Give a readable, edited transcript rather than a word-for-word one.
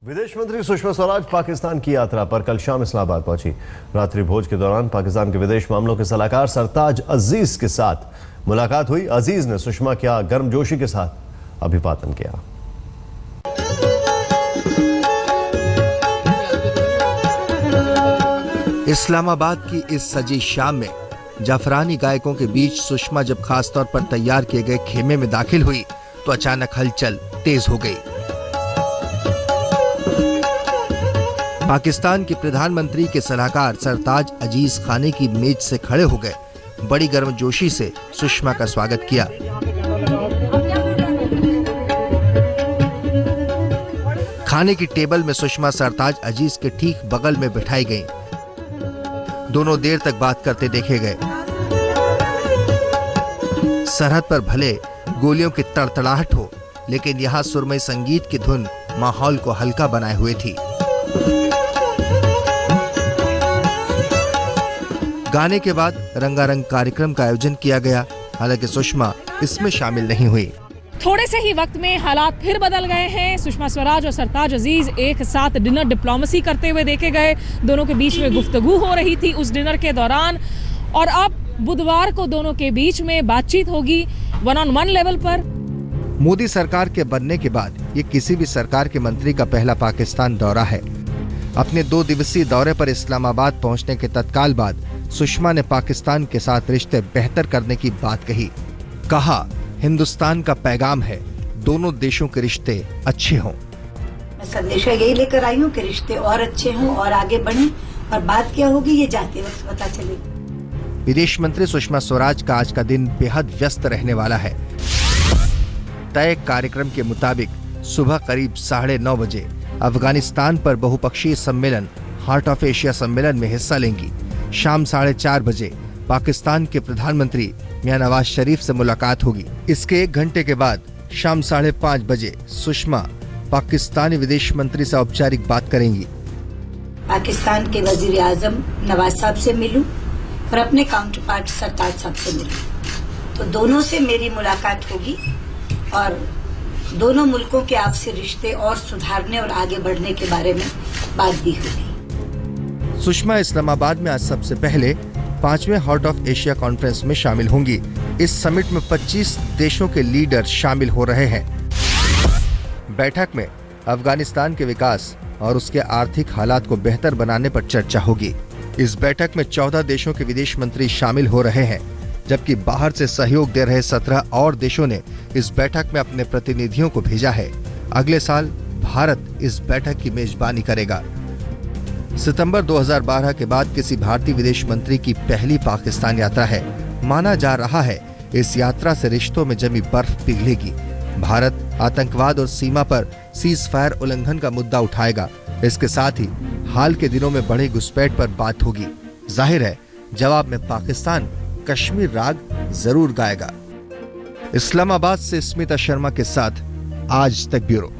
विदेश मंत्री सुषमा स्वराज पाकिस्तान की यात्रा पर कल शाम इस्लामाबाद पहुंची। रात्रि भोज के दौरान पाकिस्तान के विदेश मामलों के सलाहकार सरताज अजीज के साथ मुलाकात हुई। अजीज ने सुषमा क्या गर्मजोशी के साथ अभिवादन किया। इस्लामाबाद की इस सजी शाम में जाफरानी गायकों के बीच सुषमा जब खास तौर पर तैयार किए गए खेमे में दाखिल हुई तो अचानक हलचल तेज हो गई। पाकिस्तान के प्रधानमंत्री के सलाहकार सरताज अजीज खाने की मेज से खड़े हो गए। बड़ी गर्मजोशी से सुषमा का स्वागत किया। खाने की टेबल में सुषमा सरताज अजीज के ठीक बगल में बिठाई गईं। दोनों देर तक बात करते देखे गए। सरहद पर भले गोलियों की तड़तड़ाहट हो, लेकिन यहाँ सुरमई संगीत की धुन माहौल को हल्का बनाए हुए थी। गाने के बाद रंगारंग कार्यक्रम का आयोजन किया गया। हालांकि सुषमा इसमें शामिल नहीं हुई। थोड़े से ही वक्त में हालात फिर बदल गए हैं। सुषमा स्वराज और सरताज अजीज एक साथ डिनर डिप्लोमेसी करते हुए देखे गए। दोनों के बीच में गुफ्तगू हो रही थी उस डिनर के दौरान, और अब बुधवार को दोनों के बीच में बातचीत होगी वन-ऑन-वन लेवल पर। मोदी सरकार के बनने के बाद ये किसी भी सरकार के मंत्री का पहला पाकिस्तान दौरा है। अपने 2 दिवसीय दौरे पर इस्लामाबाद पहुंचने के तत्काल बाद सुषमा ने पाकिस्तान के साथ रिश्ते बेहतर करने की बात कही। कहा, हिंदुस्तान का पैगाम है दोनों देशों के रिश्ते अच्छे हों। मैं संदेश यही लेकर आई हूँ कि रिश्ते और अच्छे हों और आगे बढ़ें, और बात क्या होगी ये जाते वक्त पता चलेगी। विदेश मंत्री सुषमा स्वराज का आज का दिन बेहद व्यस्त रहने वाला है। तय कार्यक्रम के मुताबिक सुबह करीब 9:30 बजे अफगानिस्तान पर बहुपक्षीय सम्मेलन हार्ट ऑफ एशिया सम्मेलन में हिस्सा लेंगी। शाम 4:30 बजे पाकिस्तान के प्रधानमंत्री मियां नवाज शरीफ से मुलाकात होगी। इसके 1 घंटे के बाद शाम 5:30 बजे सुषमा पाकिस्तानी विदेश मंत्री से औपचारिक बात करेंगी। पाकिस्तान के वजीर आजम नवाज साहब से मिलूं और अपने काउंटर पार्ट सरताज साहब से मिलूं, तो दोनों से मेरी मुलाकात होगी और दोनों मुल्कों के आपसी रिश्ते और सुधारने और आगे बढ़ने के बारे में बात भी होगी। सुषमा इस्लामाबाद में आज सबसे पहले 5वें हार्ट ऑफ एशिया कॉन्फ्रेंस में शामिल होंगी। इस समिट में 25 देशों के लीडर शामिल हो रहे हैं। बैठक में अफगानिस्तान के विकास और उसके आर्थिक हालात को बेहतर बनाने पर चर्चा होगी। इस बैठक में 14 देशों के विदेश मंत्री शामिल हो रहे हैं, जबकि बाहर से सहयोग दे रहे 17 और देशों ने इस बैठक में अपने प्रतिनिधियों को भेजा है। अगले साल भारत इस बैठक की मेजबानी करेगा। सितंबर 2012 के बाद किसी भारतीय विदेश मंत्री की पहली पाकिस्तान यात्रा है। माना जा रहा है इस यात्रा से रिश्तों में जमी बर्फ पिघलेगी। भारत आतंकवाद और सीमा पर सीज फायर उल्लंघन का मुद्दा उठाएगा। इसके साथ ही हाल के दिनों में बढ़ी घुसपैठ पर बात होगी। जाहिर है जवाब में पाकिस्तान कश्मीर राग जरूर गाएगा। इस्लामाबाद से स्मिता शर्मा के साथ आज तक ब्यूरो।